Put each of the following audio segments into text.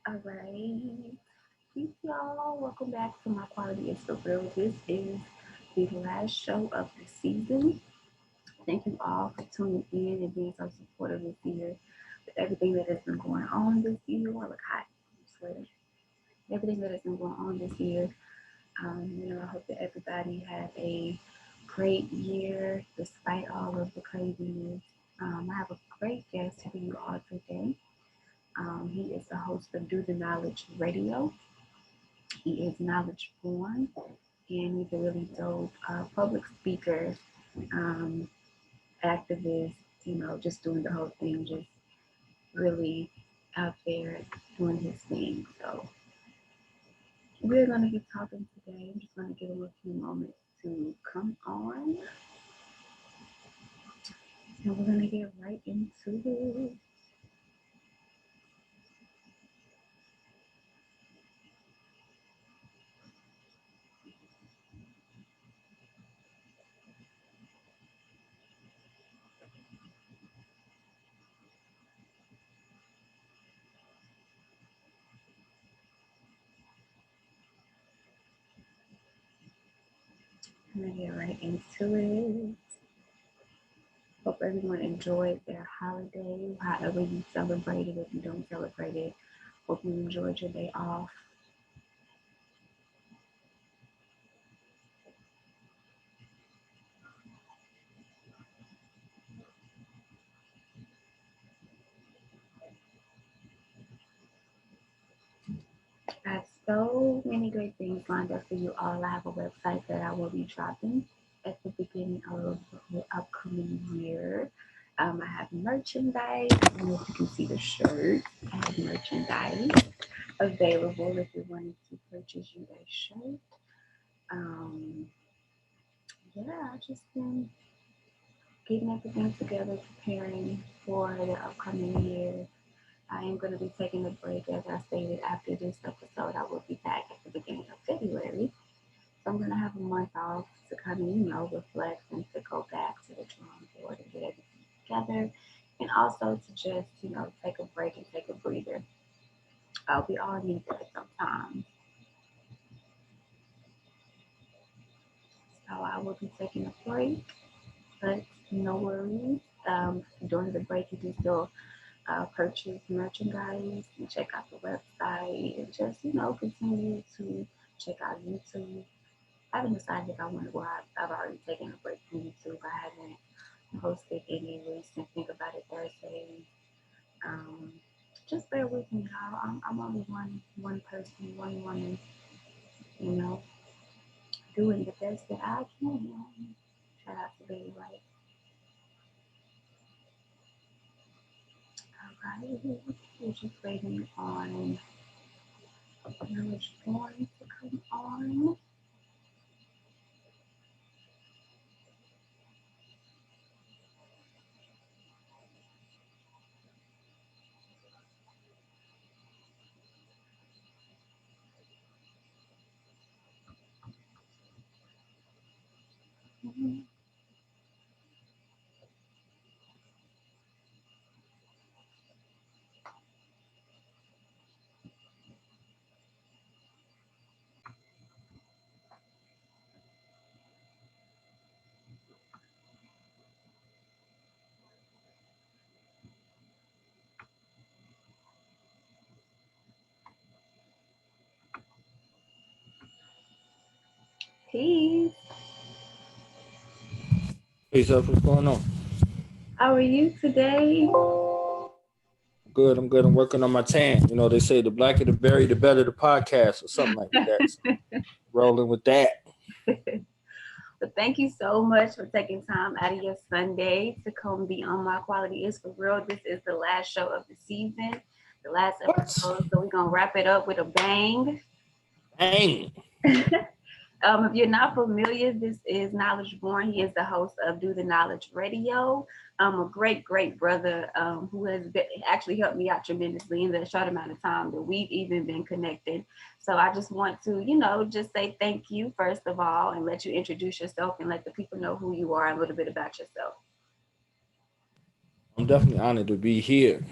All right. Peace, y'all. Welcome back to My Quality is for Real. This is the last show of the season. Thank you all for tuning in and being so supportive this year with everything that has been going on this year. I look hot. I'm sweating. Everything that has been going on this year. I hope that everybody had a great year despite all of the craziness. I have a great guest for you all today. He is the host of Do the Knowledge Radio. He is knowledge born, and he's a really dope public speaker, um, activist, just doing the whole thing, just really out there doing his thing. So we're going to be talking today. I'm just going to give him a few moments to come on, and we're going to get right into it. I'm going to get right into it. Hope everyone enjoyed their holiday, however you celebrated. If you don't celebrate it, hope you enjoyed your day off. I have so many great things lined up for you all. I have a website that I will be dropping at the beginning of the upcoming year. I have merchandise. I don't know if you can see the shirt. I have merchandise available if you wanted to purchase you a shirt. Um, yeah, I've just been getting everything together, preparing for the upcoming year. I am going to be taking a break, as I stated, after this episode. I will be back at the beginning of February. So I'm going to have a month off to kind of, reflect and to go back to the drawing board and get everything together. And also to just, take a break and take a breather. We all need that sometimes. So I will be taking a break, but no worries. During the break, you can still purchase merchandise and check out the website and just, continue to check out YouTube. I haven't decided if I want to, I've already taken a break from YouTube. I haven't posted any recent Think About It Thursdays. Um, just bear with me, y'all. I'm only one person, one woman, you know, doing the best that I can. Shout out to Betty White. All right, we're just waiting on Village Born to come on. Mhm. Peace. Hey, Zeph, what's going on? How are you today? I'm good. I'm good. I'm working on my tan. You know, they say the blacker the berry, the better the podcast, or something like that. So, rolling with that. But thank you so much for taking time out of your Sunday to come be on My Quality is for Real. This is the last show of the season, the last What? episode. So we're going to wrap it up with a bang. Dang. If you're not familiar, this is Knowledge Born. He is the host of Do the Knowledge Radio. A great, great brother who has actually helped me out tremendously in the short amount of time that we've even been connected. So I just want to, just say thank you, first of all, and let you introduce yourself and let the people know who you are and a little bit about yourself. I'm definitely honored to be here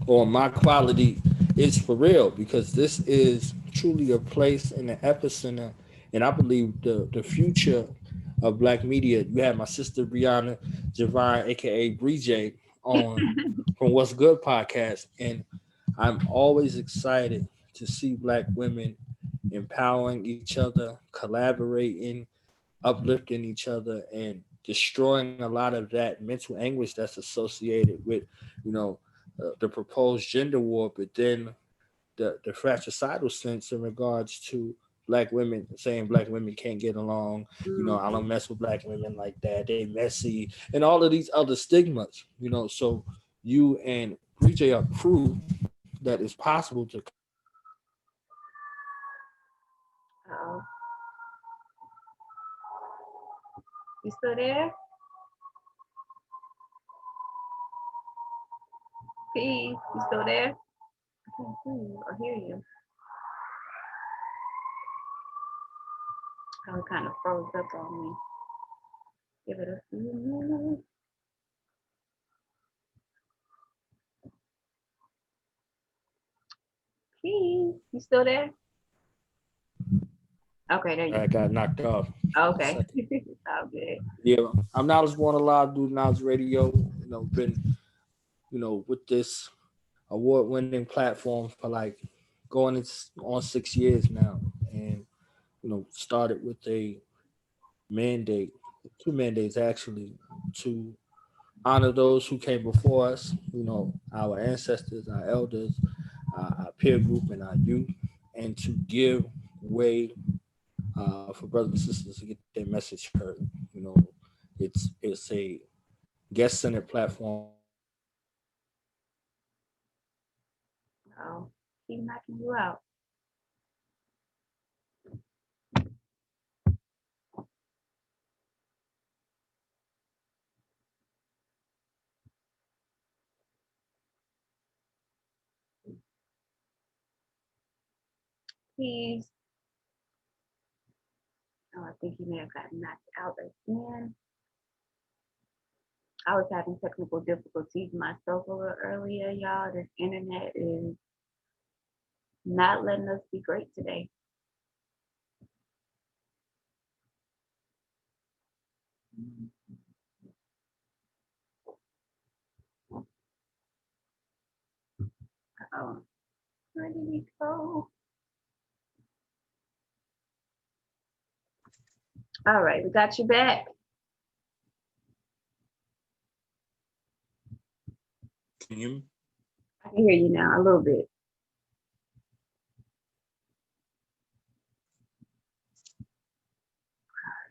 on my quality it's for real because this is truly a place in the epicenter, and I believe the future of black media. You have my sister Brianna Javine, aka Bree J, on from What's Good podcast, and I'm always excited to see black women empowering each other, collaborating, uplifting each other, and destroying a lot of that mental anguish that's associated with, you know, the proposed gender war, but then the fratricidal sense in regards to black women saying black women can't get along. I Mhm. don't mess with black women like that. They messy and all of these other stigmas. So you and Bree are proof that it's possible to Uh-oh. You still there? P, you still there? I can't see you or hear you. Oh, it kind of froze up on me. Give it a few minutes. P, you still there? Okay, there you I got knocked off go. for a Okay. second. All good. Yeah, I'm Knowledge Born Alive, do Knowledge Radio. Been with this award-winning platform for like going on 6 years now, and started with a mandate, two mandates actually, to honor those who came before us. Our ancestors, our elders, our peer group, and our youth, and to give way for brothers and sisters to get their message heard. You know, it's a guest-centered platform where we honor those who came before us. Oh, keep knocking you out. Please. Oh, I think he may have gotten knocked out again. I was having technical difficulties myself a little earlier, y'all. This internet is not letting us be great today. Oh, where did he go? All right, we got you back. Can you? I can hear you now a little bit.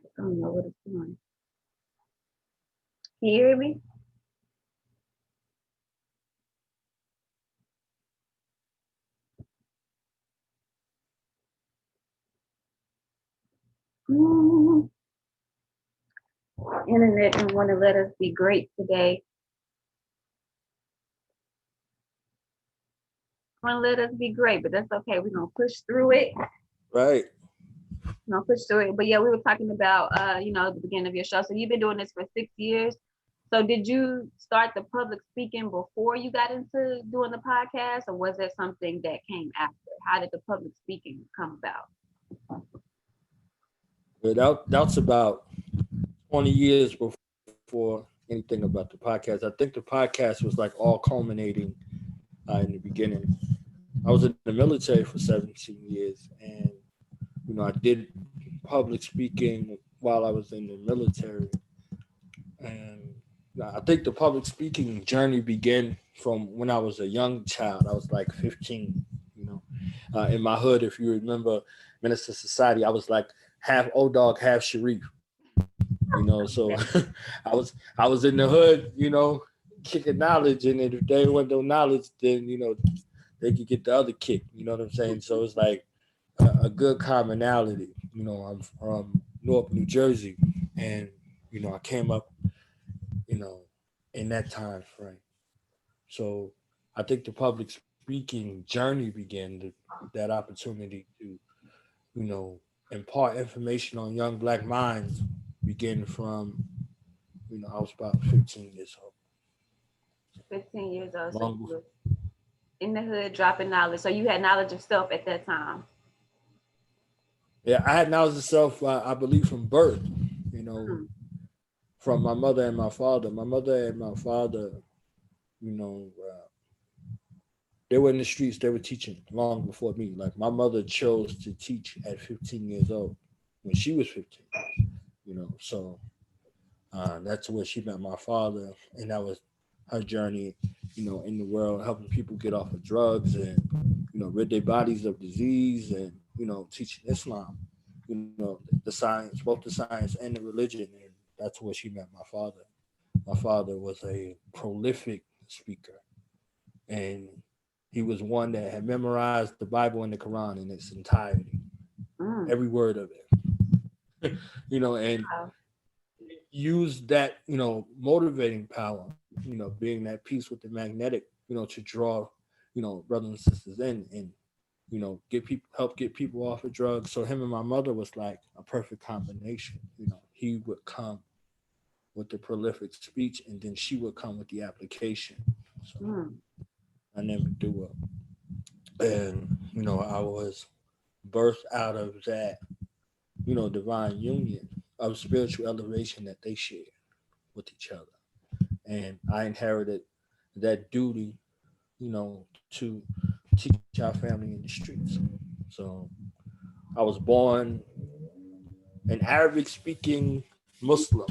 I don't know what it's doing. Can you hear me? Mm, internet don't want to let us be great today. Want to let us be great, but that's okay. We're gonna push through it. Right. We're gonna push through it. But yeah, we were talking about the beginning of your show. So you've been doing this for 6 years. So did you start the public speaking before you got into doing the podcast, or was that something that came after? How did the public speaking come about? That's about 20 years before anything about the podcast. I think the podcast was like all culminating in the beginning. I was in the military for 17 years, and I did public speaking while I was in the military. And I think the public speaking journey began from when I was a young child. I was like 15. In my hood, if you remember Minister Society, I was like half old dog, half Sharif. So I was in the hood, kicking knowledge, and if they want no knowledge, then they could get the other kick. You know what I'm saying? So it's like a good commonality. I'm from Newark, New Jersey, and I came up, you know, in that time frame. So I think the public speaking journey began that opportunity to, impart information on young black minds began from, I was about 15 years old. 15 years old. So you Long before. was in the hood dropping knowledge. So you had knowledge of self at that time. Yeah, I had knowledge of self, I believe, from birth, you know, Hmm. from my mother and my father. My mother and my father, you know, they were in the streets, they were teaching long before me. Like my mother chose to teach at 15 years old when she was 15, you know, so that's where she met my father, and that was her journey, you know, in the world, helping people get off of drugs and, you know, rid their bodies of disease and, you know, teaching Islam, you know, the science, both the science and the religion. And that's where she met my father. My father was a prolific speaker, and he was one that had memorized the Bible and the Quran in its entirety, Mm. every word of it, you know, and Wow. use that, you know, motivating power, you know, being that piece with the magnetic, you know, to draw, you know, brothers and sisters in and, you know, get people, help get people off of drugs. So him and my mother was like a perfect combination. You know, he would come with the prolific speech and then she would come with the application. So Mm. I never do it. And, you know, I was birthed out of that, you know, divine union of spiritual elevation that they shared with each other. And I inherited that duty, you know, to teach our family in the streets. So I was born an Arabic speaking Muslim.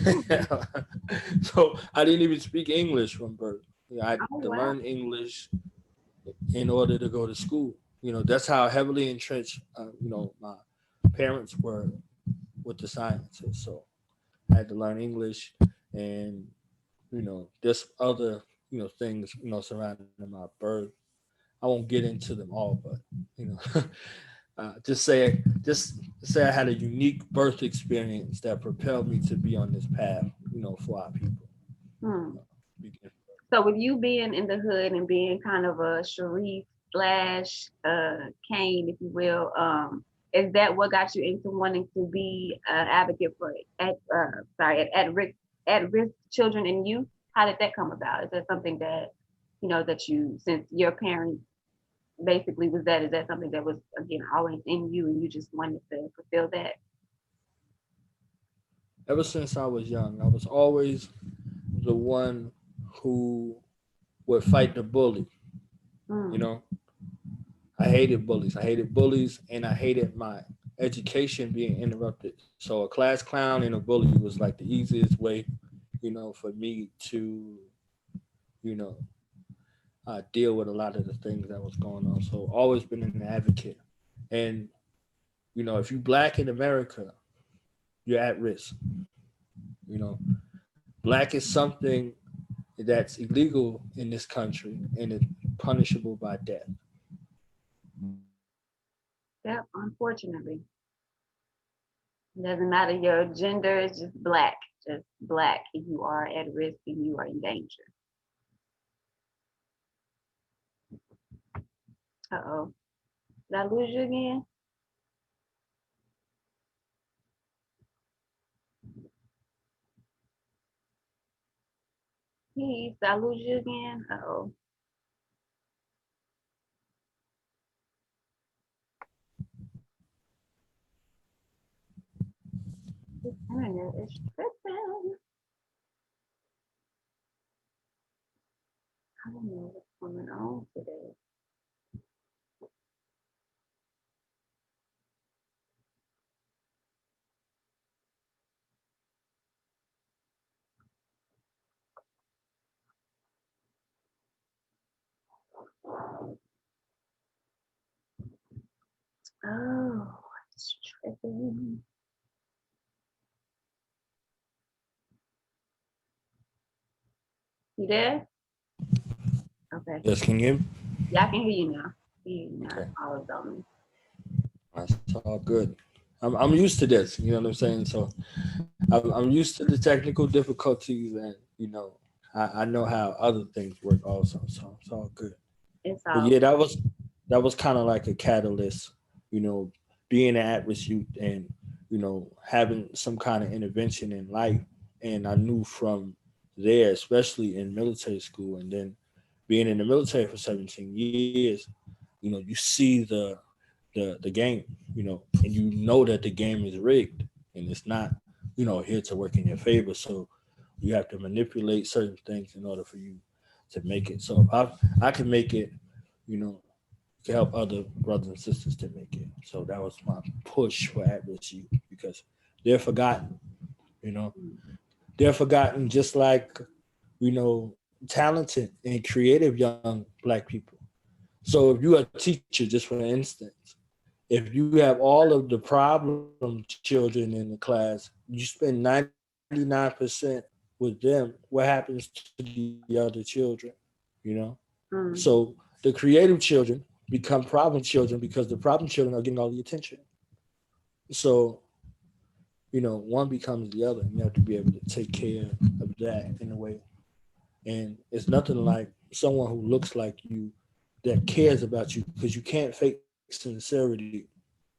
Mm. So I didn't even speak English from birth. You know, I had Oh to wow. learn English in order to go to school. You know, that's how heavily entrenched, you know, my parents were with the sciences. So I had to learn English and, you know, there's other, you know, things, you know, surrounding my birth. I won't get into them all, but, you know, just say I had a unique birth experience that propelled me to be on this path, you know, for our people. Hmm. You know, begin. So with you being in the hood and being kind of a Sharif slash Kane, if you will, is that what got you into wanting to be an advocate for at risk children and youth? How did that come about? Is that something that that you, since your parents basically was that, is that something that was again always in you and you just wanted to fulfill that? Ever since I was young, I was always the one who would fight the bully. You Mm. know, I hated bullies. I hated bullies, and I hated my education being interrupted. So a class clown and a bully was like the easiest way, you know, for me to, you know, deal with a lot of the things that was going on. So always been an advocate. And, you know, if you black in America, you're at risk. You know, black is something that's illegal in this country and it's punishable by death. Yeah, unfortunately. It doesn't matter your gender, it's just black. Just black. You are at risk and you are in danger. Uh-oh. Did I lose you again? Please, did I lose you again? Uh-oh. This internet is tripping. I don't know what's going on today. Oh, it's tripping. You there? Okay. Yes, can you? Yeah, I can hear you now. I can hear you now. Okay, All is on me. that's all good. I'm used to this. You know what I'm saying? So I'm used to the technical difficulties, and you know I know how other things work also. So it's all good. It's But all yeah, that was kind of like a catalyst. You know, being an at-risk youth and you know having some kind of intervention in life, and I knew from there, especially in military school, and then being in the military for 17 years, you see the game, and you know that the game is rigged and it's not, here to work in your favor. So you have to manipulate certain things in order for you to make it. So if I can make it, you know, to help other brothers and sisters to make it. So that was my push for Atlas Youth because they're forgotten, you know. They're forgotten just like, talented and creative young black people. So if you're a teacher, just for instance, if you have all of the problem children in the class, you spend 99% with them, what happens to the other children, So the Mm. creative children become problem children because the problem children are getting all the attention. So, one becomes the other. You have to be able to take care of that in a way. And it's nothing like someone who looks like you that cares about you because you can't fake sincerity.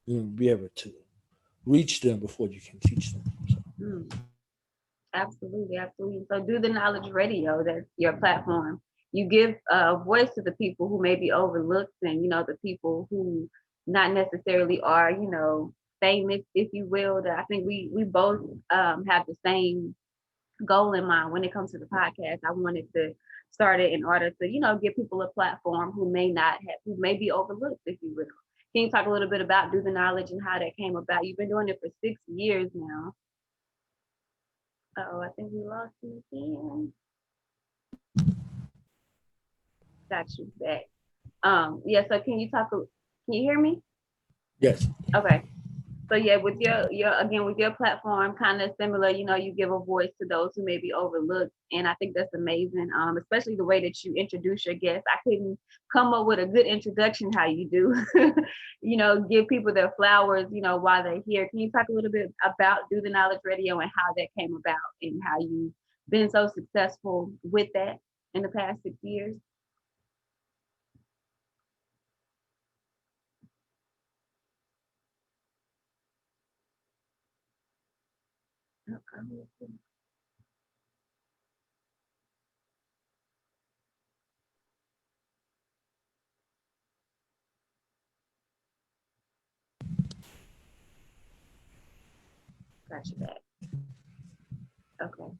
Be able to reach them before you can teach them. So, Mm. Absolutely, absolutely. So, do the knowledge radio. That's your platform. You give a voice to the people who may be overlooked, and the people who not necessarily are, famous, if you will. That I think we both have the same goal in mind when it comes to the podcast. I wanted to start it in order to, give people a platform who may not have, who may be overlooked, if you will. Can you talk a little bit about Do the Knowledge and how that came about? You've been doing it for 6 years now. Oh, I think we lost you again. Got you back. Yeah. So can you talk? Can you hear me? yes. Okay. So yeah, with your platform, kind of similar. You give a voice to those who may be overlooked, and I think that's amazing. Especially the way that you introduce your guests. I couldn't come up with a good introduction how you do. Give people their flowers. While they're here. Can you talk a little bit about Do the Knowledge Radio and how that came about and how you've been so successful with that in the past 6 years? Okay. Got you back. Okay.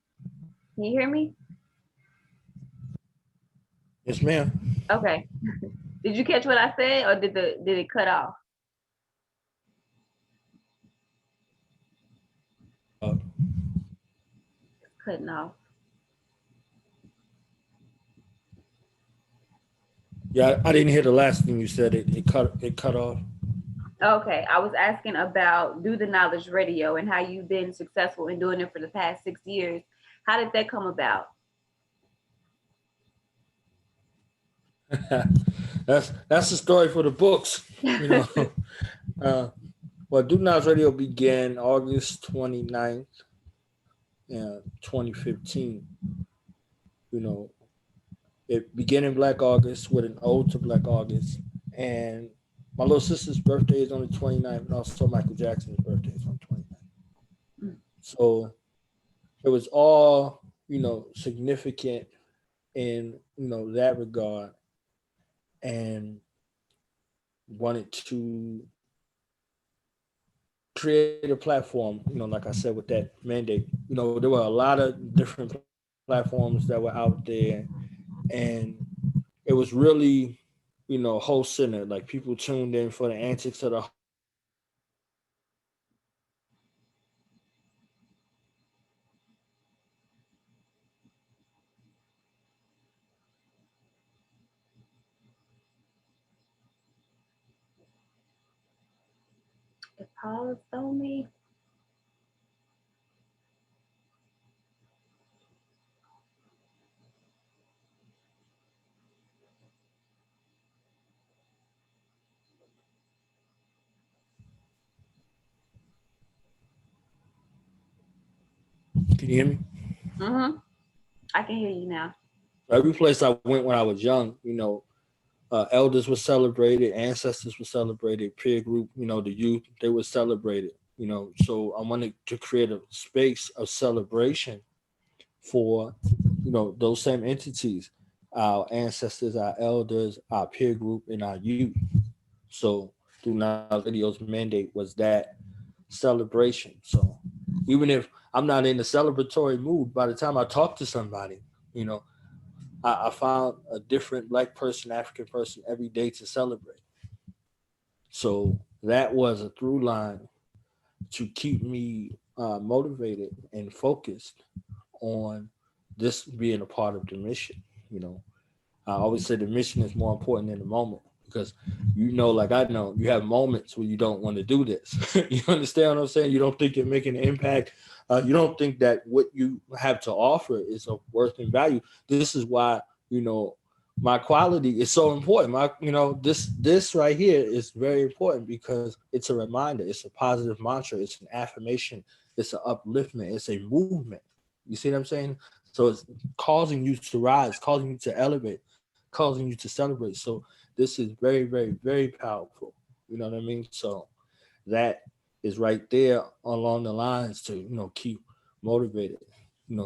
Can you hear me? Yes, ma'am. Okay. Did you catch what I said, or did it cut off? Uh, Cutting off. yeah, I didn't hear the last thing you said. It cut off. Okay. I was asking about Do the Knowledge Radio and how you've been successful in doing it for the past 6 years. How did that come about? That's the story for the books. You know. Uh, well, Do Not Radio began August 29th, 2015. You know, it began in Black August with an ode to Black August. And my little sister's birthday is on the 29th, and also Michael Jackson's birthday is on the 29th. So it was all, significant in, that regard, and wanted to create a platform, like I said, with that mandate. There were a lot of different platforms that were out there, and it was really, whole centered. Like people tuned in for the antics of the host, It paused on me. can you hear me? Mm-hmm. I can hear you now. Every place I went when I was young, elders were celebrated, ancestors were celebrated, peer group, the youth, they were celebrated. So I wanted to create a space of celebration for, those same entities. our ancestors, our elders, our peer group, and our youth. So through Nas Radio's mandate was that celebration. So even if I'm not in the celebratory mood, by the time I talk to somebody, you know, I found a different black person, African person every day to celebrate. So that was a through line to keep me motivated and focused on this being a part of the mission. You know, I always say the mission is more important than the moment because like I know, you have moments where you don't want to do this. You understand what I'm saying? You don't think you're making an impact. You don't think that what you have to offer is of worth and value. This is why my quality is so important. This right here is very important because it's a reminder. It's a positive mantra. It's an affirmation. It's an upliftment. It's a movement. You see what I'm saying? So it's causing you to rise, causing you to elevate, causing you to celebrate. So this is very, very, very powerful. You know what I mean? So that is right there along the lines to keep motivated.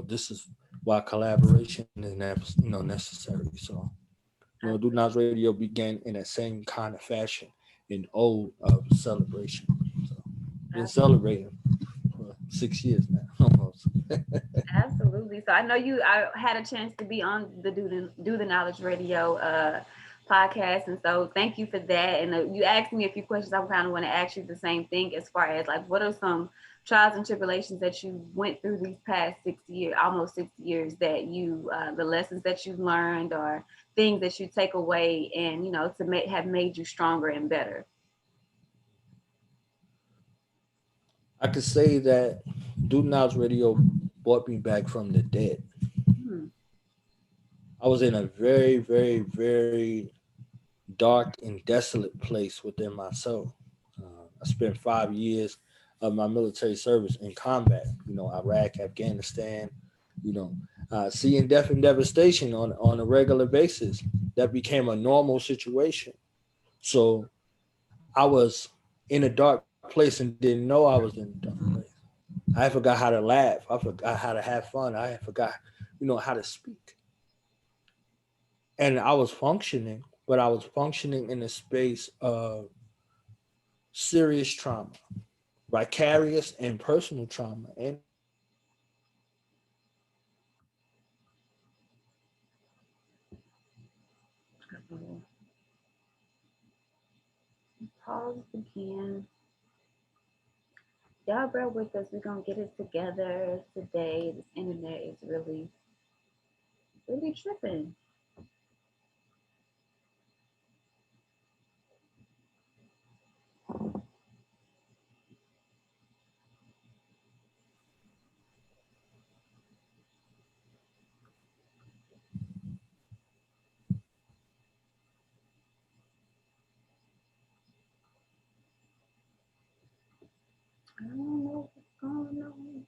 This is why collaboration is necessary. So Do Not's Radio began in that same kind of fashion, in ode of celebration. So been celebrating for 6 years now, almost. Absolutely. So I know I had a chance to be on the Do the Knowledge Radio podcast, and so thank you for that. And you asked me a few questions. I kind of want to ask you the same thing as far as like, what are some trials and tribulations that you went through these past 6 years, almost 6 years, that the lessons that you've learned, or things that you take away, and have made you stronger and better. I could say that Do Not's Radio brought me back from the dead. Hmm. I was in a very, very, very dark and desolate place within myself. I spent 5 years of my military service in combat, Iraq, Afghanistan, you know, seeing death and devastation on a regular basis. That became a normal situation. So I was in a dark place and didn't know I was in a dark place. I forgot how to laugh. I forgot how to have fun. I forgot, how to speak. And I was functioning, but I was functioning in a space of serious trauma, vicarious and personal trauma, and Pause again. Y'all bear with us. We're gonna get it together today. This internet is really, really tripping. I don't know what's going on.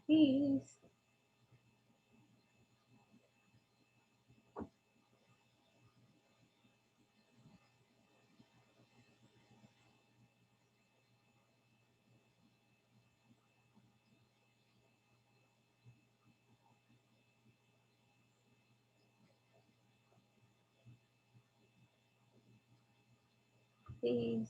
Peace. Peace.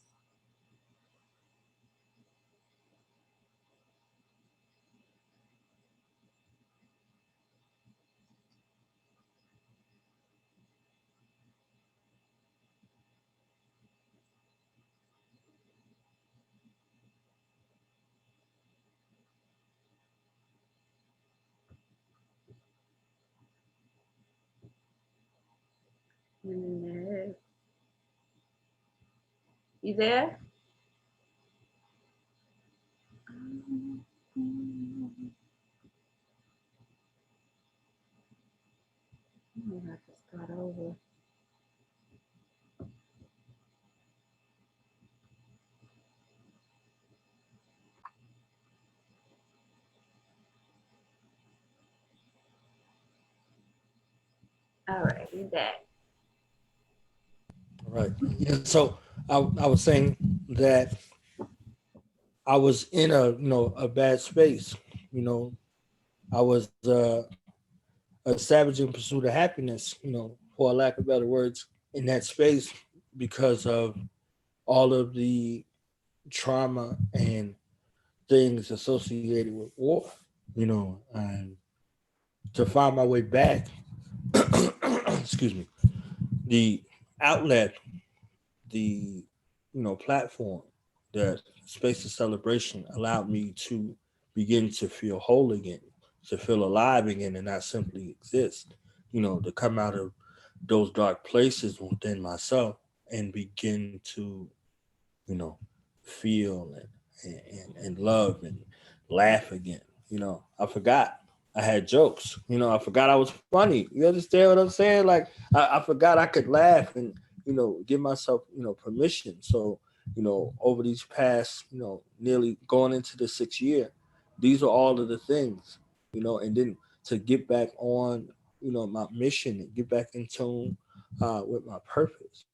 Internet. You there? I'm gonna have to start over. All right, we back. Right. Yeah. So I was saying that I was in a bad space. You know, I was a savage in pursuit of happiness. For a lack of better words, in that space because of all of the trauma and things associated with war. And to find my way back, excuse me, the outlet, the platform, the space of celebration allowed me to begin to feel whole again, to feel alive again, and not simply exist. To come out of those dark places within myself and begin to, you know, feel and love and laugh again. I forgot I had jokes. I forgot I was funny. You understand what I'm saying? Like I forgot I could laugh and give myself permission. So over these past nearly going into the 6th year, these are all of the things and then to get back on my mission and get back in tune with my purpose,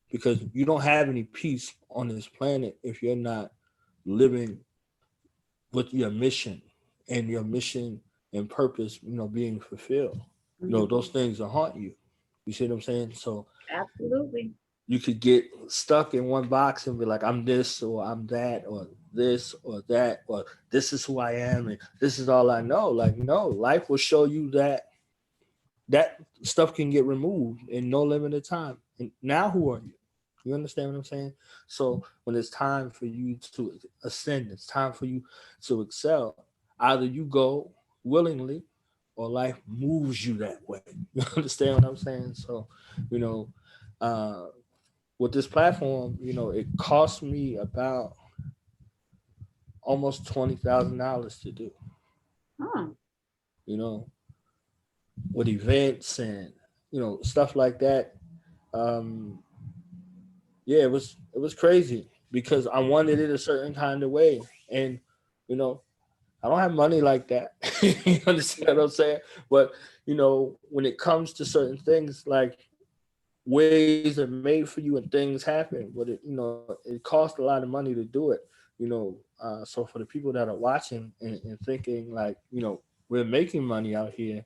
because you don't have any peace on this planet if you're not living with your mission and your mission and purpose, being fulfilled. Those Hmm. things will haunt you. You see what I'm saying? So Absolutely. you could get stuck in one box and be like, I'm this or I'm that or this or that or this is who I am and this is all I know. Like, no, life will show you that stuff can get removed in no limited time. And now who are you? You understand what I'm saying? So when it's time for you to ascend, it's time for you to excel. Either you go willingly or life moves you that way. You understand what I'm saying? So, you know, uh, with this platform, it cost me about almost $20,000 to do. Hmm. You know, with events and stuff like that. Um, yeah, it was crazy because I wanted it a certain kind of way, and you know I don't have money like that. You understand what I'm saying? But when it comes to certain things, like ways are made for you and things happen, but it costs a lot of money to do it. So for the people that are watching and thinking like we're making money out here,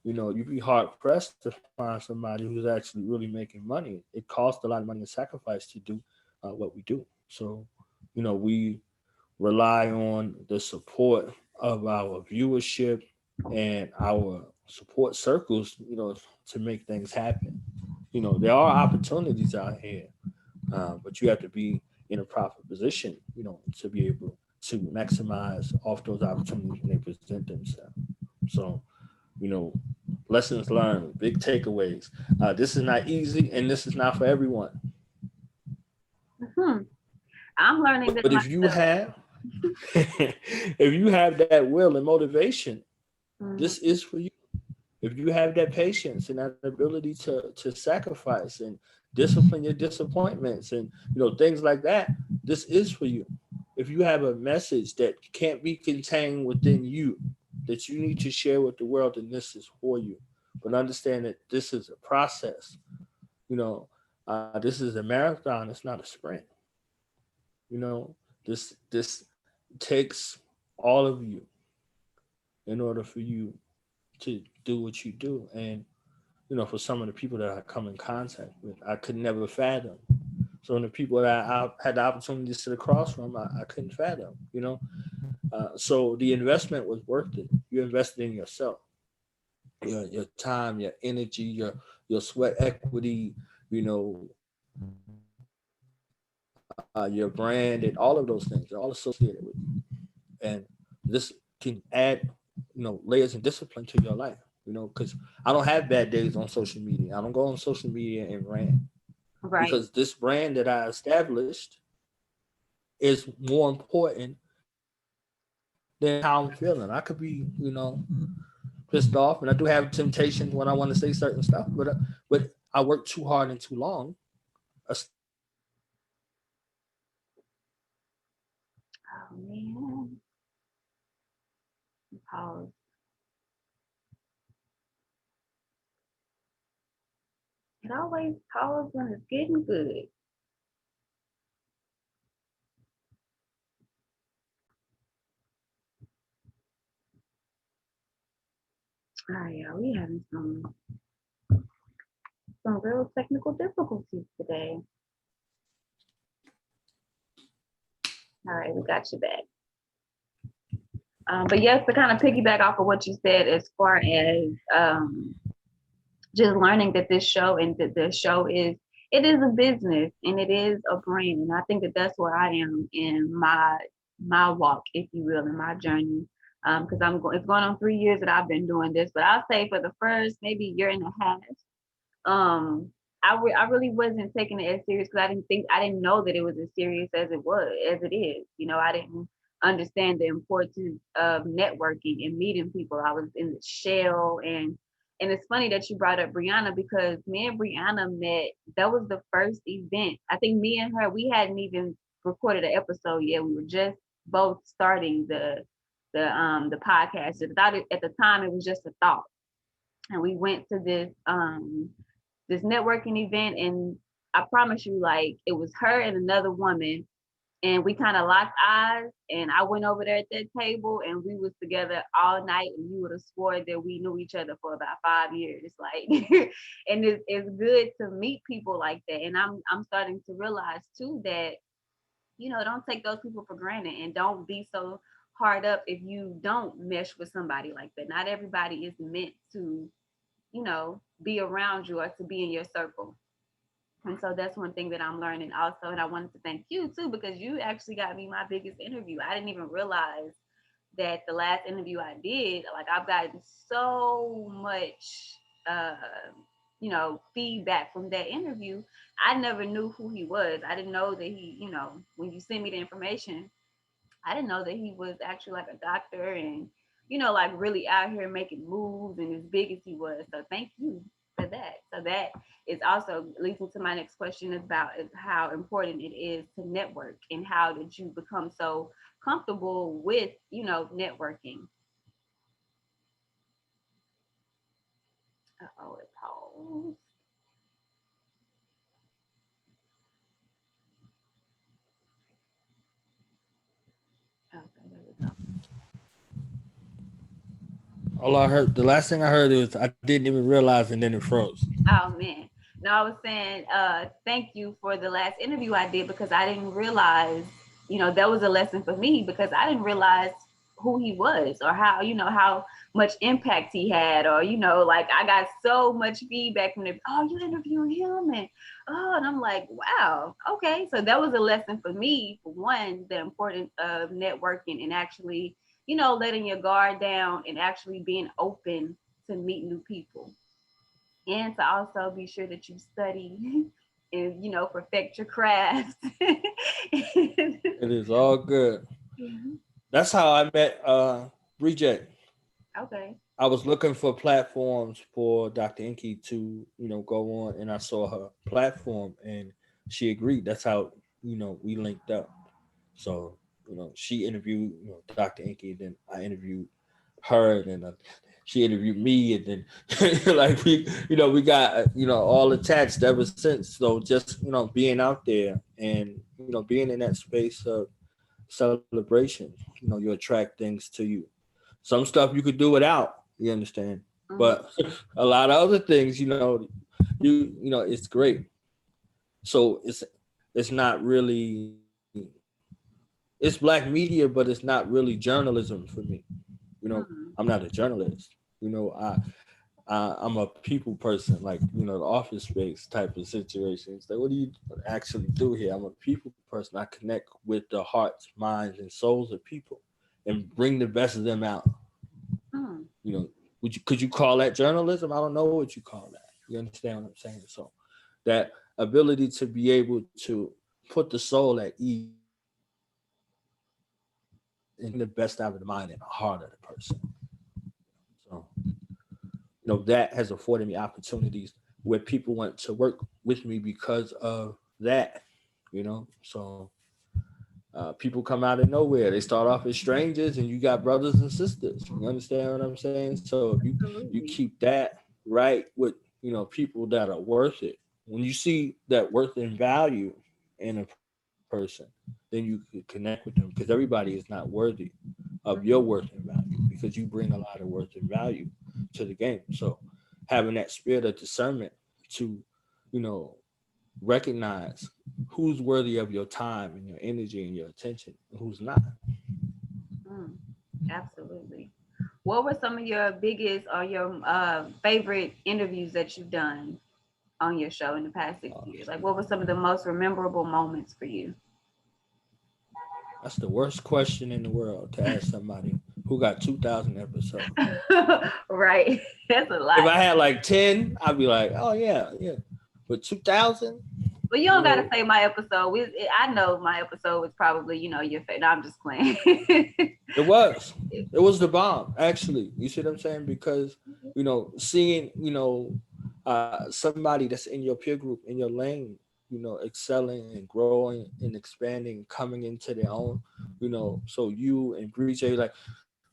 you'd be hard pressed to find somebody who's actually really making money. It costs a lot of money and sacrifice to do what we do. So, we rely on the support of our viewership and our support circles, to make things happen. There are opportunities out here, but you have to be in a proper position, to be able to maximize off those opportunities when they present themselves. So, you know, lessons learned, big takeaways. This is not easy, and this is not for everyone. Hmm. I'm learning this But if you myself. have, if you have that will and motivation, Hmm. this is for you. If you have that patience and that ability to sacrifice and discipline your disappointments and things like that, this is for you. If you have a message that can't be contained within you that you need to share with the world, then this is for you. But understand that this is a process. You know, this is a marathon. It's not a sprint. You know, this takes all of you in order for you to do what you do. And for some of the people that I come in contact with, I could never fathom. So the people that I had the opportunity to sit across from, I couldn't fathom. So the investment was worth it. You invested in yourself, your time, your energy, your sweat equity, you know, your brand, and all of those things. They're all associated with you. And this can add, layers and discipline to your life. Because I don't have bad days on social media. I don't go on social media and rant, Right. because this brand that I established is more important than how I'm feeling. I could be, pissed off, and I do have temptations when I want to say certain stuff. But I work too hard and too long. I still get it done. Oh man, pause. It always pause when it's getting good. All right, y'all, we having some real technical difficulties today. All right, we got you back. But yes, to kind of piggyback off of what you said, as far as just learning that this show and that the show is, it is a business and it is a brand, and I think that that's where I am in my walk, if you will, in my journey. Because it's going on 3 years that I've been doing this, but I'll say for the first maybe year and a half, um I really wasn't taking it as serious because I didn't know that it was as serious as it is. I didn't understand the importance of networking and meeting people. I was in the shell, and it's funny that you brought up Brianna, because me and Brianna met. That was the first event. I think me and her, we hadn't even recorded an episode yet. We were just both starting the podcast. At the time it was just a thought, and we went to this networking event, and I promise you, like, it was her and another woman, and we kind of locked eyes, and I went over there at that table, and we was together all night, and you would have swore that we knew each other for about 5 years, like. And it's good to meet people like that, and I'm starting to realize too that, don't take those people for granted, and don't be so hard up if you don't mesh with somebody like that. Not everybody is meant to, be around you or to be in your circle. And so that's one thing that I'm learning also. And I wanted to thank you too, because you actually got me my biggest interview. I didn't even realize that the last interview I did, like, I've gotten so much, feedback from that interview. I never knew who he was. I didn't know that he, when you send me the information, I didn't know that he was actually like a doctor and, like really out here making moves and as big as he was. So thank you for that. So that is also leads me to my next question about how important it is to network, and how did you become so comfortable with, networking? Oh, it paused. Okay, there we go. All I heard, the last thing I heard is I didn't even realize, and then it froze. Oh man. No, I was saying, thank you for the last interview I did, because I didn't realize, that was a lesson for me, because I didn't realize who he was, or how much impact he had, or, like, I got so much feedback from them. Oh, you interviewed him, and I'm like, wow, okay. So that was a lesson for me, for one, the importance of networking, and actually, letting your guard down, and actually being open to meet new people, and to also be sure that you study and, perfect your craft. It is all good. Mhm. That's how I met Bridget. Okay. I was looking for platforms for Dr. Inky to, go on, and I saw her platform, and she agreed. That's how, we linked up. So, she interviewed, Dr. Inky, and then I interviewed her, and then she interviewed me, and then like we got, all attached ever since. So just, being out there and, being in that space of celebration, you attract things to you. Some stuff you could do without, you understand, Mhm. but a lot of other things, it's great. So it's not really, it's black media, but it's not really journalism for me. I'm Mhm. not a journalist. You know, I, I'm a people person, like, the office space type of situations. Like, what do you actually do here? I'm a people person. I connect with the hearts, minds, and souls of people, and bring the best of them out. Mhm. You know, could you call that journalism? I don't know what you call that. You understand what I'm saying? So that ability to be able to put the soul at ease and bring the best out of the mind and the heart of the person. So that has afforded me opportunities where people want to work with me because of that. So people come out of nowhere. They start off as strangers, and you got brothers and sisters. You understand what I'm saying? So if you Absolutely. keep that right with people that are worth it. When you see that worth and value in a person, then you can connect with them, because everybody is not worthy of your Mhm. worth and value, because you bring a lot of worth and value to the game. So having that spirit of discernment to, you know, recognize who's worthy of your time and your energy and your attention and who's not. Mm, absolutely. What were some of your biggest or your favorite interviews that you've done on your show in the past 6 years? Like, what were some of the most memorable moments for you? That's the worst question in the world to ask somebody who got 2,000 episodes. Right. That's a If lot. I had like 10, I'd be like, oh yeah, yeah. But 2,000, But you you don't gotta know, say my episode. I know my episode was probably, your favorite. No, I'm just playing. it was. It was the bomb, actually. You see what I'm saying? Because, seeing, somebody that's in your peer group, in your lane, excelling and growing and expanding, coming into their own, so you and Breach, like,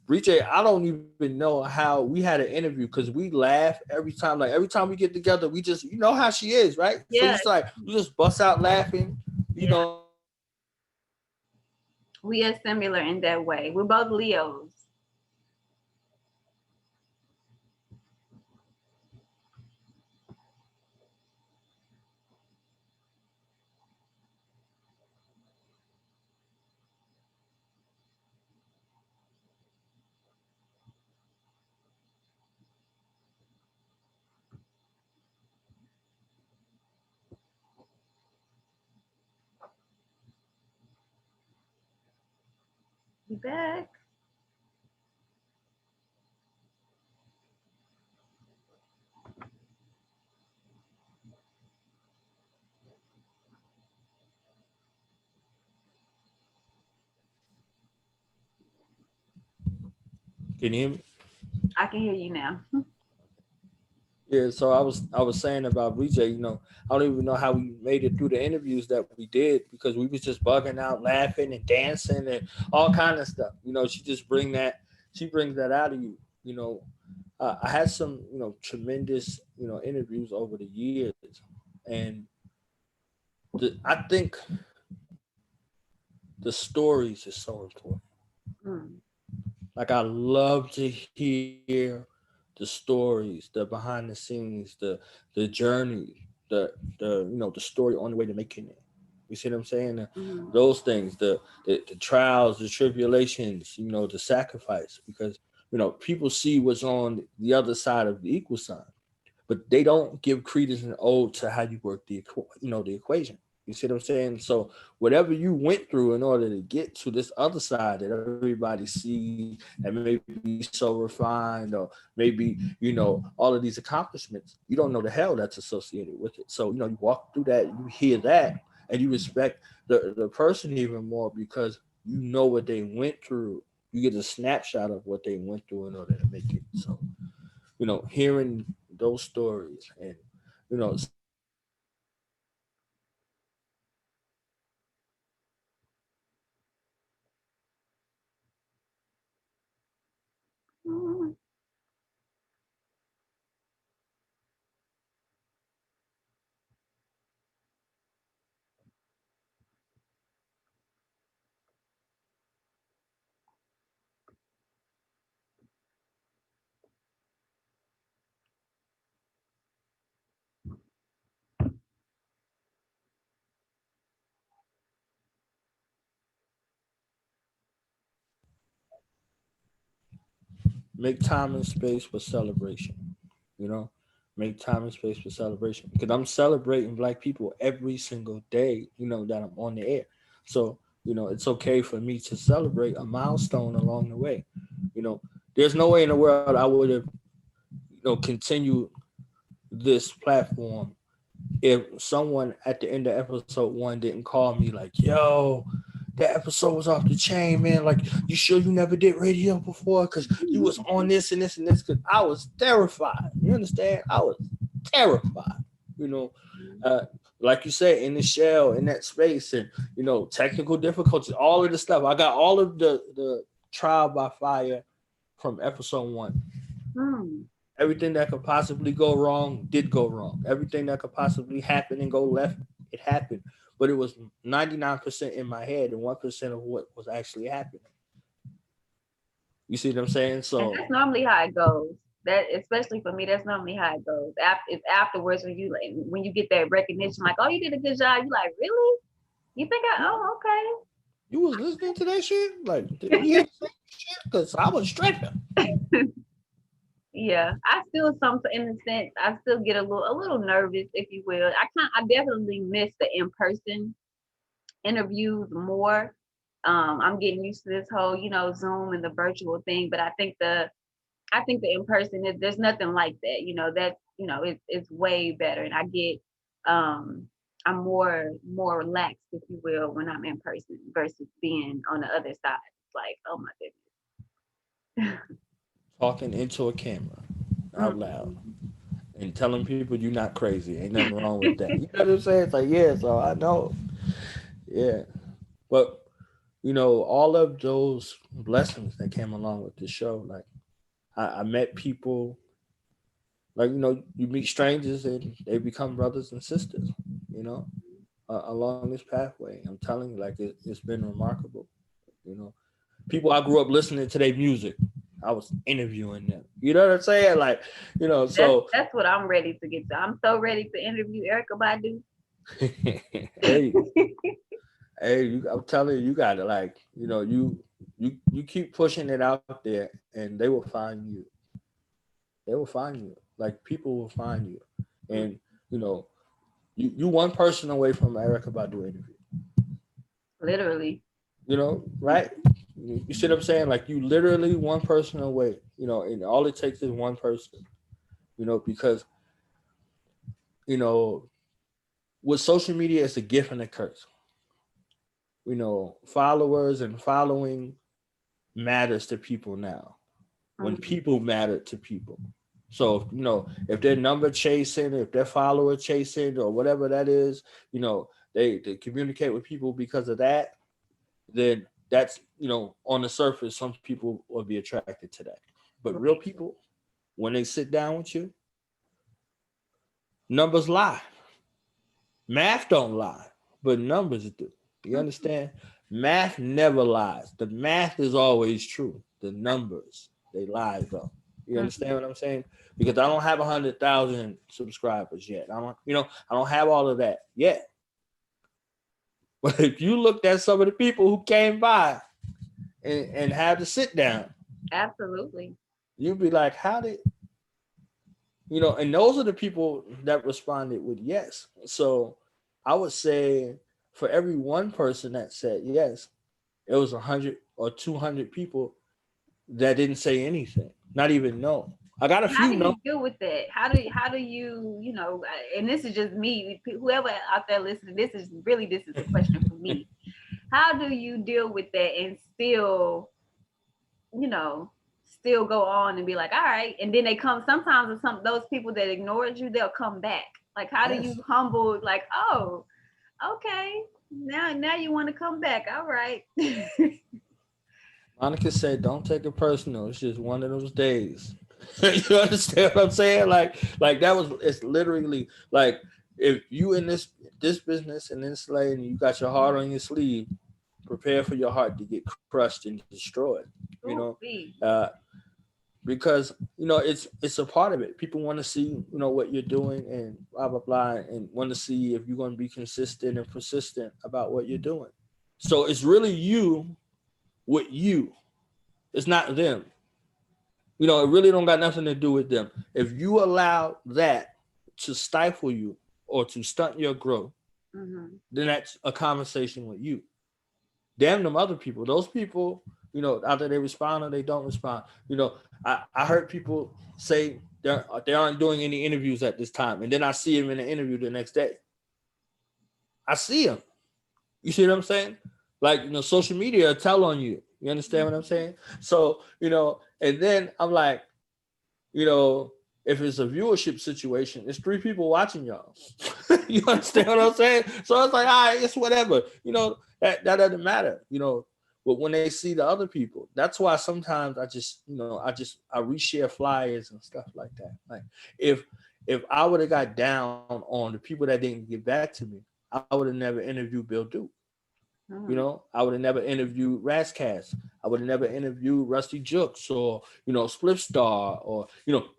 Breach, I don't even know how we had an interview, because we laugh every time. Like every time we get together, we just, how she is, right? So you Yeah, just like, you just bust out laughing, yeah. and We are similar in that way. We're both Leos. Be back. can you hear me? I can hear you now. Yeah, so I was saying about BJ, I don't even know how we made it through the interviews that we did, because we was just bugging out, laughing and dancing and all kind of stuff. She brings that out of you. I had some tremendous interviews over the years, and I think the stories is so important. Mm, Like I love to hear the stories, the behind the scenes, the journey, the story on the way to making it. You see what I'm saying? mm, Those things, the trials, the tribulations, the sacrifice, because people see what's on the other side of the equal sign, but they don't give credence and ode to how you work the equation. You see what I'm saying? So whatever you went through in order to get to this other side that everybody sees, that may be so refined, or maybe all of these accomplishments, you don't know the hell that's associated with it. So you walk through that, you hear that, and you respect the person even more, because you know what they went through. You get a snapshot of what they went through in order to make it. So hearing those stories, and seeing how people mm. make time and space for celebration. You know, make time and space for celebration, because I'm celebrating Black people every single day. That I'm on the air. So it's okay for me to celebrate a milestone along the way. You know, there's no way in the world I would have continued this platform if someone at the end of episode 1 didn't call me like, yo, that episode was off the chain, man. Like, you sure you never did radio before? Because you was on this and this and this. Because I was terrified. You understand? I was terrified. You know, uh, like you said, in the shell, in that space, and technical difficulties, all of the stuff. I got all of the trial by fire from episode 1. Everything that could possibly go wrong did go wrong. Everything that could possibly happen and go left, it happened. But it was 99% in my head and 1% of what was actually happening. You see what I'm saying? So and that's normally how it goes. That, especially for me, that's normally how it goes. It's afterwards when you get that recognition, like, oh, you did a good job. You like, really? You think oh, you was listening to that shit? Like, did we hear the same shit? Because I was stripping. Yeah, I still in a sense, I still get a little nervous, if you will. I definitely miss the in-person interviews more. I'm getting used to this whole, Zoom and the virtual thing, but I think the in-person there's nothing like that. It's way better, and I get I'm more relaxed, if you will, when I'm in person versus being on the other side. It's like, oh my goodness. Talking into a camera out loud and telling people you're not crazy. Ain't nothing wrong with that. You know what I'm saying? It's like, yeah, so I know. Yeah. But, all of those blessings that came along with the show, like, I met people, like, you meet strangers and they become brothers and sisters, along this pathway. I'm telling you, like, it's been remarkable. People I grew up listening to their music, I was interviewing them. You know what I'm saying? Like, so that's what I'm ready to get to. I'm so ready to interview Erykah Badu. hey, I'm telling you, you gotta, like, you keep pushing it out there, and they will find you. They will find you. Like, people will find you, and you one person away from Erykah Badu interview. Literally. Right? You see what I'm saying? Like, you literally one person away. And all it takes is one person. Because with social media, it's a gift and a curse. Followers and following matters to people now. When people matter to people. So, if they're number chasing, if they're follower chasing, or whatever that is, they communicate with people because of that, then that's, on the surface, some people will be attracted to that. But real people, when they sit down with you, numbers lie. Math don't lie, but numbers do. You understand? Math never lies. The math is always true. The numbers, they lie though. You understand what I'm saying? Because I don't have 100,000 subscribers yet. I don't have all of that yet. But if you looked at some of the people who came by and had to sit down, absolutely, you'd be like, how did, and those are the people that responded with yes. So I would say for every one person that said yes, it was 100 or 200 people that didn't say anything, not even no. I got a few. How do you deal with that? How do you, and this is just me, whoever out there listening, this is a question for me. How do you deal with that and still go on and be like, all right, and then they come sometimes with those people that ignored you, they'll come back. Like, how do you humble, like, oh, okay, now you want to come back, all right. Monica said, don't take it personal. It's just one of those days. You understand what I'm saying? Like it's literally like, if you in this business and this lane, you got your heart on your sleeve, prepare for your heart to get crushed and destroyed. Because it's a part of it. People want to see what you're doing and blah blah blah, and want to see if you're going to be consistent and persistent about what you're doing. So it's really you with you. It's not them. It really don't got nothing to do with them. If you allow that to stifle you or to stunt your growth, then that's a conversation with you. Damn them other people. Those people, either they respond or they don't respond. I heard people say they aren't doing any interviews at this time, and then I see them in an interview the next day. I see them. You see what I'm saying? Like, social media tell on you. You understand what I'm saying? So, and then I'm like, if it's a viewership situation, it's 3 people watching y'all. You understand what I'm saying? So it's like, all right, it's whatever. That doesn't matter. But when they see the other people, that's why sometimes I reshare flyers and stuff like that. Like if I would have got down on the people that didn't get back to me, I would have never interviewed Bill Duke. I would have never interviewed Rascast. I would have never interviewed Rusty Jukes or, Split Star or,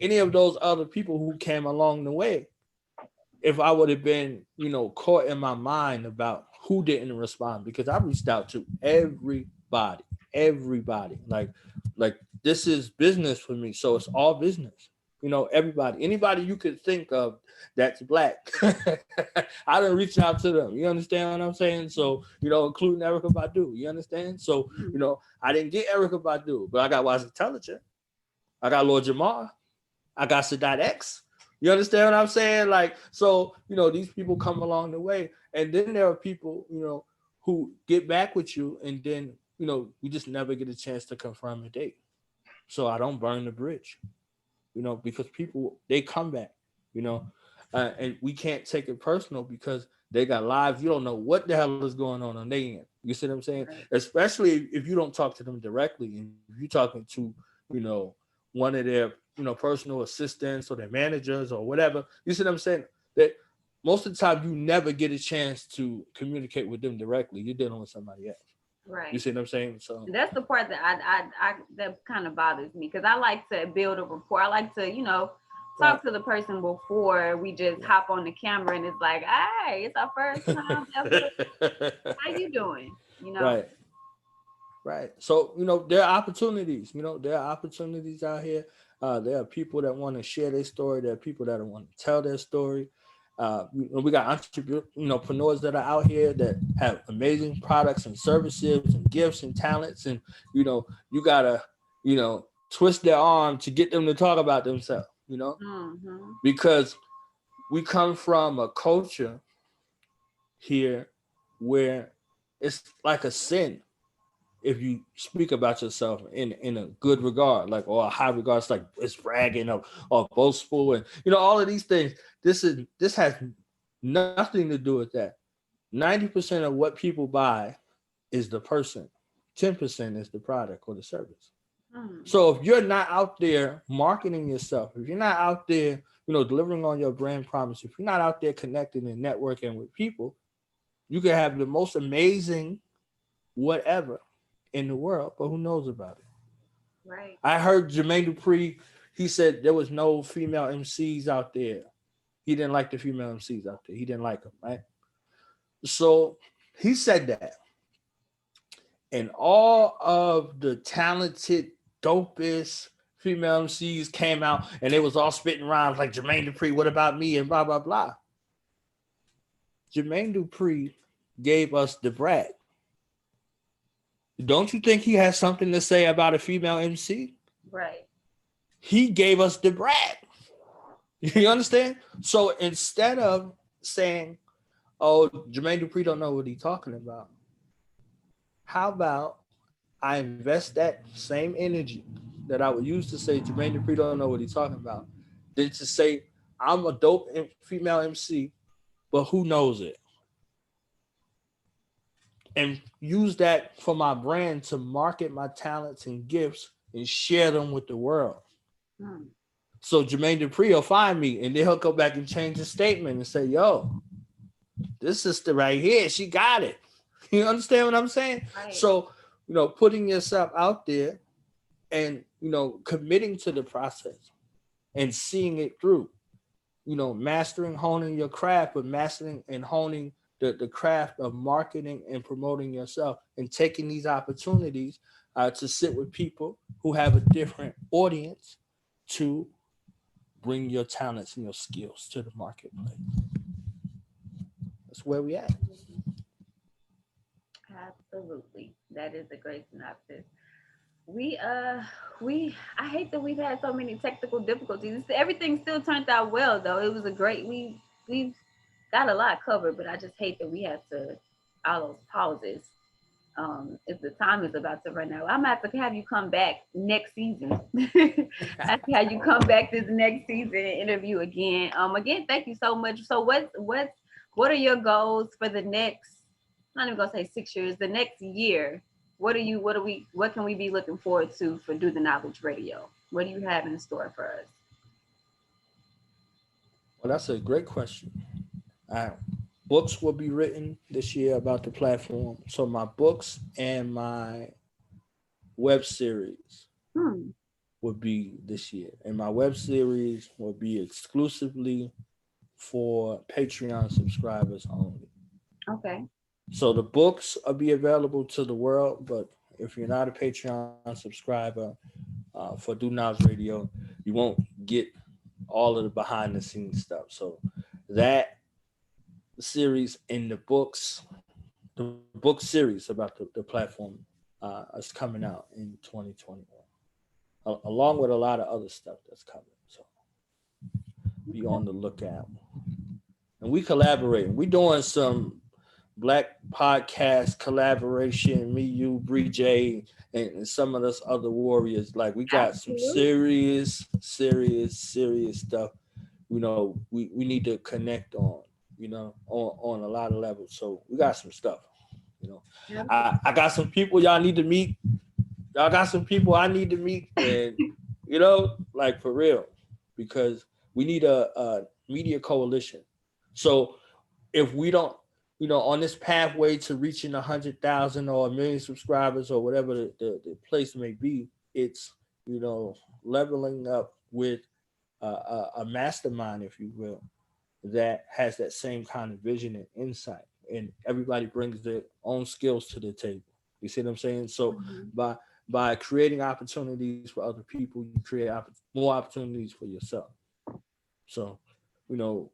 any of those other people who came along the way. If I would have been, caught in my mind about who didn't respond, because I reached out to everybody. Like this is business for me. So it's all business. Everybody, anybody you could think of that's black. I didn't reach out to them. You understand what I'm saying? So, including Erica Badu. You understand? So, I didn't get Erica Badu, but I got Wise Intelligent. I got Lord Jamar. I got Sadat X. You understand what I'm saying? Like, so, these people come along the way. And then there are people, who get back with you and then, we just never get a chance to confirm a date. So I don't burn the bridge, because people, they come back, and we can't take it personal because they got lives. You don't know what the hell is going on their end. You see what I'm saying? Right. Especially if you don't talk to them directly and if you're talking to, one of their, personal assistants or their managers or whatever. You see what I'm saying? That most of the time you never get a chance to communicate with them directly. You're dealing with somebody else. You Right. see what I'm saying? So That's the part that I that kind of bothers me because I like to build a rapport. I like to, right, talk to the person before we just right. hop on the camera and it's like, hey, it's our first time ever. How you doing? Right. Right. So, there are opportunities. There are opportunities out here. There are people that want to share their story. There are people that want to tell their story. We got entrepreneurs that are out here that have amazing products and services and gifts and talents. And, you got to, twist their arm to get them to talk about themselves, Mm-hmm. because we come from a culture here where it's like a sin if you speak about yourself in a good regard, like, or a high regard. It's like it's bragging or boastful, and all of these things. This has nothing to do with that. 90% of what people buy is the person. 10% is the product or the service. Mm. So if you're not out there marketing yourself, if you're not out there, delivering on your brand promise, if you're not out there connecting and networking with people, you can have the most amazing whatever in the world, but who knows about it? Right. I heard Jermaine Dupri, he said there was no female MCs out there. He didn't like the female MCs out there. He didn't like them, right? So he said that. And all of the talented, dopest female MCs came out and they was all spitting rhymes like Jermaine Dupri, what about me? And blah, blah, blah. Jermaine Dupri gave us the brat. Don't you think he has something to say about a female MC? Right. He gave us the brat. You understand? So instead of saying, "Oh, Jermaine Dupri don't know what he's talking about," how about I invest that same energy that I would use to say Jermaine Dupri don't know what he's talking about, than to say I'm a dope female MC, but who knows it? And use that for my brand to market my talents and gifts and share them with the world. Mm. So Jermaine Dupri will find me and then he'll go back and change his statement and say, yo, this sister right here, she got it. You understand what I'm saying? Right. So, putting yourself out there and, committing to the process and seeing it through, mastering, honing your craft, but mastering and honing the craft of marketing and promoting yourself and taking these opportunities to sit with people who have a different audience to bring your talents and your skills to the marketplace. That's where we at. Absolutely. That is a great synopsis. We we I hate that we've had so many technical difficulties. Everything still turned out well though. It was a great we've got a lot covered, but I just hate that we had to all those pauses. if the time is about to run out, I'm gonna have to have you come back next season. I have to have you come back this next season and interview again. Again, thank you so much. So what are your goals for the next? I'm not even gonna say 6 years. The next year. What can we be looking forward to for Do the Knowledge Radio? What do you have in store for us? Well, that's a great question. Uh, Books will be written this year about the platform. So my books and my web series Hmm. will be this year, and my web series will be exclusively for Patreon subscribers only. Okay. So the books will be available to the world, but if you're not a Patreon subscriber for Do Knowledge Radio, you won't get all of the behind the scenes stuff. So that series in the books, the book series about the platform is coming out in 2021, along with a lot of other stuff that's coming. So be on the lookout. And we collaborate. We doing some black podcast collaboration. Me, you, Bree J, and some of us other warriors. Like we got some Absolutely. serious stuff. You know, we need to connect on. You know, on a lot of levels. So we got some stuff. You know, I got some people y'all need to meet. Y'all got some people I need to meet, and like for real, because we need a media coalition. So if we don't, on this pathway to reaching 100,000 or a million subscribers or whatever the place may be, it's leveling up with a mastermind, if you will, that has that same kind of vision and insight, and everybody brings their own skills to the table. You see what I'm saying? So Mhm. by creating opportunities for other people, you create more opportunities for yourself. So, you know,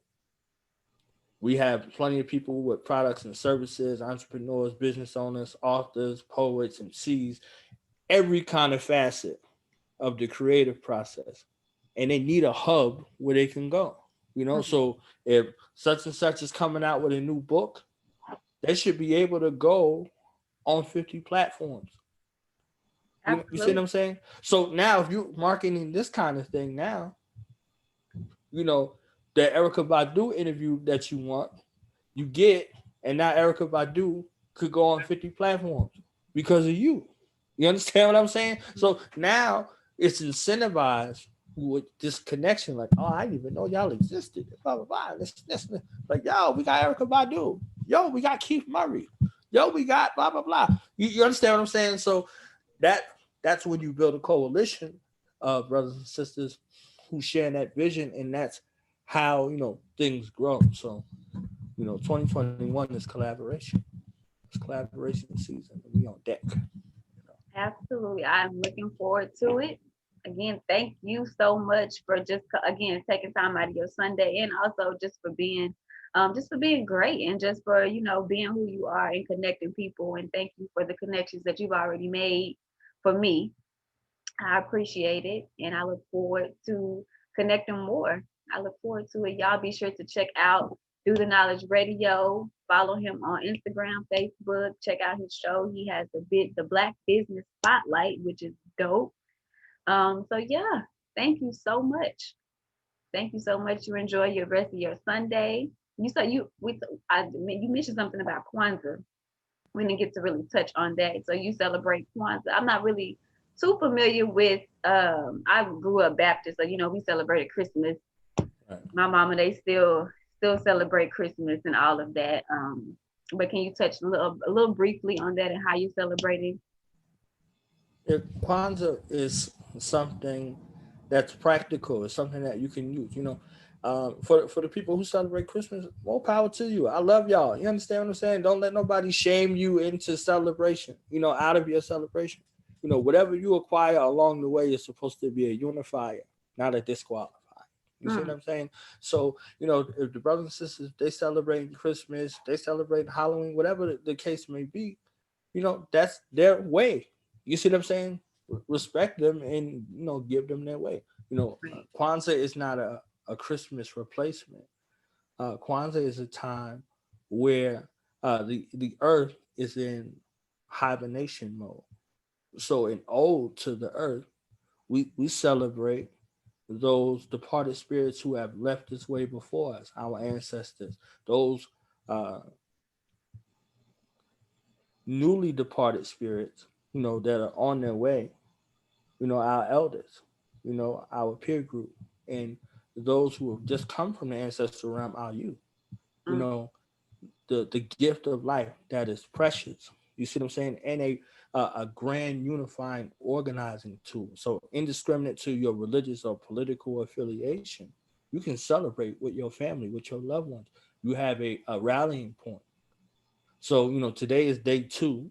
we have plenty of people with products and services, entrepreneurs, business owners, authors, poets, MCs, every kind of facet of the creative process. And they need a hub where they can go. Mhm. So if such and such is coming out with a new book, they should be able to go on 50 platforms. You see what Absolutely. I'm saying? So now if you're marketing this kind of thing now, you know, the Erica Badu interview that you want, you get, and now Erica Badu could go on 50 platforms because of you. You understand what I'm saying? So now it's incentivized with this connection, like, oh, I didn't even know y'all existed. Blah blah blah. Like, yo, we got Erica Badu. Yo, we got Keith Murray. Yo, we got blah blah blah. You understand what I'm saying? So that that's when you build a coalition of brothers and sisters who share that vision, and that's how things grow. So 2021 is collaboration. It's collaboration season. We on deck. Absolutely. I'm looking forward to it. Again, thank you so much for just again taking time out of your Sunday, and also just for being great, and just for being who you are and connecting people. And thank you for the connections that you've already made for me. I appreciate it, and I look forward to connecting more. I look forward to it. Y'all be sure to check out Do the Knowledge Radio. Follow him on Instagram, Facebook. Check out his show. He has the Black Business Spotlight, which is dope. So yeah, thank you so much. Thank you so much. You enjoy your rest of your Sunday. You said you mentioned something about Kwanzaa. We didn't get to really touch on that. So you celebrate Kwanzaa. I'm not really too familiar with I grew up Baptist, so we celebrated Christmas. Right. My mama, they still celebrate Christmas and all of that. But can you touch a little briefly on that and how you celebrated? Kwanzaa is something that's practical. It's something that you can use. For the people who celebrate Christmas, more power to you. I love y'all. You understand what I'm saying? Don't let nobody shame you into celebration. Out of your celebration. Whatever you acquire along the way is supposed to be a unifier, not a disqualifier. You see what Mm, I'm saying? So, if the brothers and sisters, they celebrate Christmas, they celebrate Halloween, whatever the case may be, that's their way. You see what I'm saying? Respect them and give them their way. right. Kwanzaa is not a Christmas replacement. Kwanzaa is a time where the earth is in hibernation mode. So in ode to the earth, we celebrate those departed spirits who have left this way before us, our ancestors, those uh, newly departed spirits, that are on their way, our elders, our peer group, and those who have just come from the ancestral realm, our youth, you Mm. know, the gift of life that is precious. You see what I'm saying? And a grand unifying organizing tool. So indiscriminate to your religious or political affiliation, you can celebrate with your family, with your loved ones. You have a rallying point. So, today is day 2,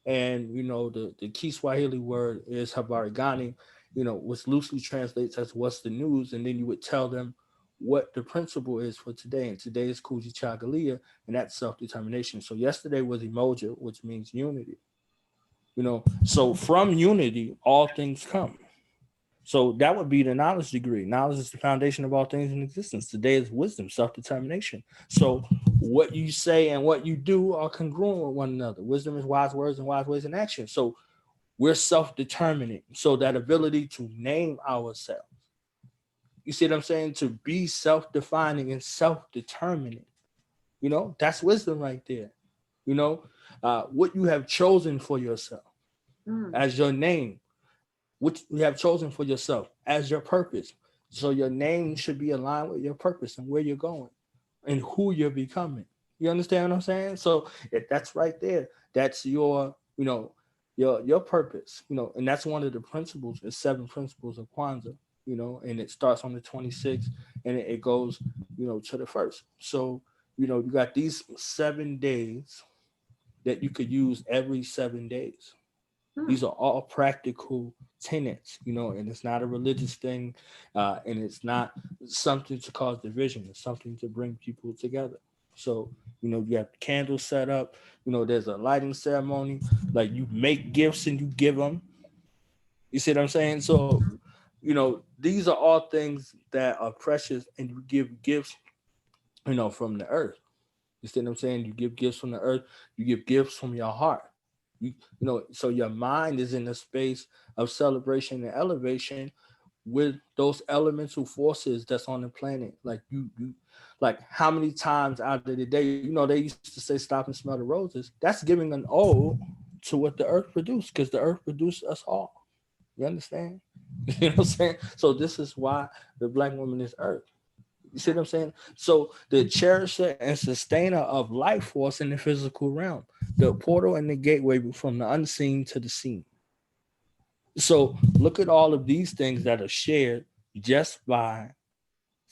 and the key Swahili word is habari gani, which loosely translates as what's the news, and then you would tell them what the principle is for today. And today is Kuji Chagalia, and that's self-determination. So yesterday was Emoja, which means unity. So from unity, all things come. So that would be the knowledge degree. Knowledge is the foundation of all things in existence. Today is wisdom, self-determination. So what you say and what you do are congruent with one another. Wisdom is wise words and wise ways in action. So we're self-determining. So that ability to name ourselves. You see what I'm saying? To be self-defining and self-determining. That's wisdom right there. What you have chosen for yourself Mm. as your name, what you have chosen for yourself as your purpose. So your name should be aligned with your purpose and where you're going and who you're becoming. You understand what I'm saying? So that's right there. That's your purpose. And that's one of the principles. The 7 principles of Kwanzaa. And it starts on the 26th and it goes, to the first. So you got these 7 days that you could use every 7 days. These Mm. are all practical tenets, and it's not a religious thing, and it's not something to cause division. It's something to bring people together. So, you have candles set up, there's a lighting ceremony, like you make gifts and you give them. You see what I'm saying? So, these are all things that are precious, and you give gifts, from the earth. You see what I'm saying? You give gifts from the earth, you give gifts from your heart. So your mind is in a space of celebration and elevation with those elemental forces that's on the planet. Like like how many times out of the day, they used to say stop and smell the roses. That's giving an ode to what the earth produced, because the earth produced us all. You understand? You know what I'm saying? So this is why the black woman is earth. You see what I'm saying? So the cherisher and sustainer of life force in the physical realm, the portal and the gateway from the unseen to the seen. So look at all of these things that are shared just by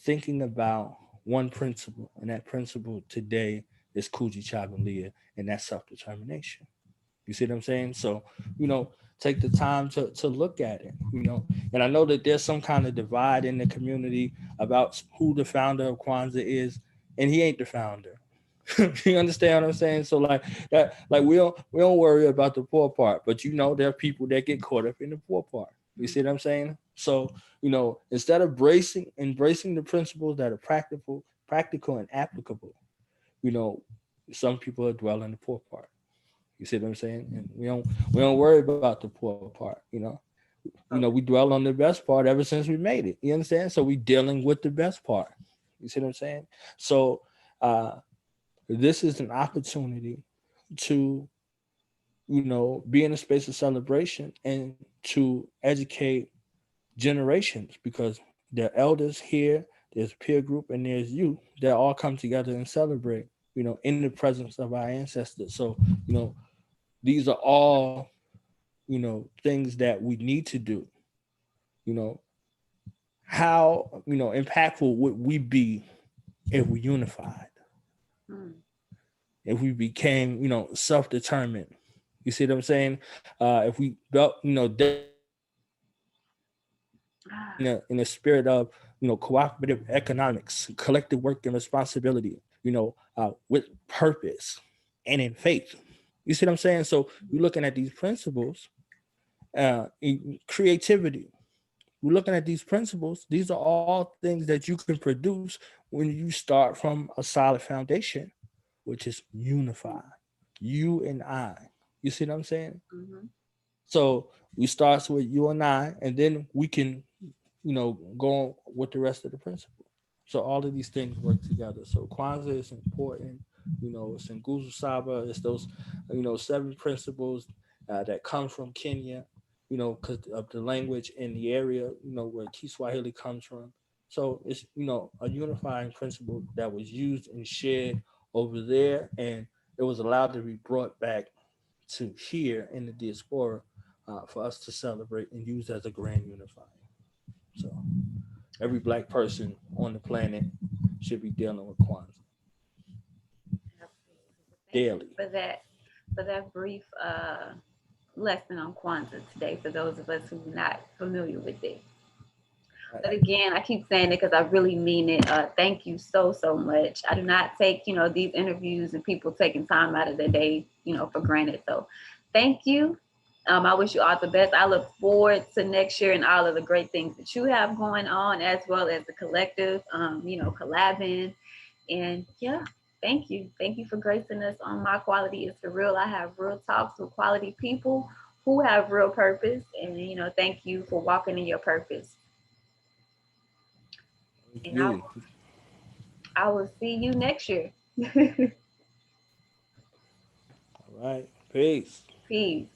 thinking about one principle. And that principle today is Kuji Chagalia, and that's self-determination. You see what I'm saying? So, take the time to look at it, And I know that there's some kind of divide in the community about who the founder of Kwanzaa is, and he ain't the founder. You understand what I'm saying? So like that, like we don't worry about the poor part, but there are people that get caught up in the poor part. You see what I'm saying? So, instead of embracing the principles that are practical and applicable, you know, some people are dwelling in the poor part. You see what I'm saying? And we don't worry about the poor part. We Okay. dwell on the best part ever since we made it. You understand? So we dealing with the best part. You see what I'm saying? So this is an opportunity to, be in a space of celebration and to educate generations, because there are elders here, there's peer group, and there's you that all come together and celebrate, in the presence of our ancestors. So, these are all, things that we need to do. You know, how, impactful would we be if we unified, Mm. if we became, self-determined? You see what I'm saying? If we built, demonstrated in Ah. a spirit of, cooperative economics, collective work and responsibility, with purpose and in faith. You see what I'm saying? So you're looking at these principles, creativity. We're looking at these principles. These are all things that you can produce when you start from a solid foundation, which is unified. You and I. You see what I'm saying? Mm-hmm. So we starts with you and I, and then we can, go on with the rest of the principles. So all of these things work together. So Kwanzaa is important. It's in Guzu Saba. It's those, 7 principles that come from Kenya. Because of the language in the area. Where Kiswahili comes from. So it's a unifying principle that was used and shared over there, and it was allowed to be brought back to here in the diaspora for us to celebrate and use as a grand unifier. So every black person on the planet should be dealing with Kwanzaa Absolutely. Thank you daily. for that brief lesson on Kwanzaa today. For those of us who are not familiar with it. But Right. again, I keep saying it because I really mean it. Thank you so much. I do not take these interviews and people taking time out of their day for granted. So thank you. I wish you all the best. I look forward to next year and all of the great things that you have going on, as well as the collective, collabing. And yeah, thank you. Thank you for gracing us on My Quality is for Real. I have real talks with quality people who have real purpose. And, thank you for walking in your purpose. Thank And you. I will see you next year. All right. Peace. Peace.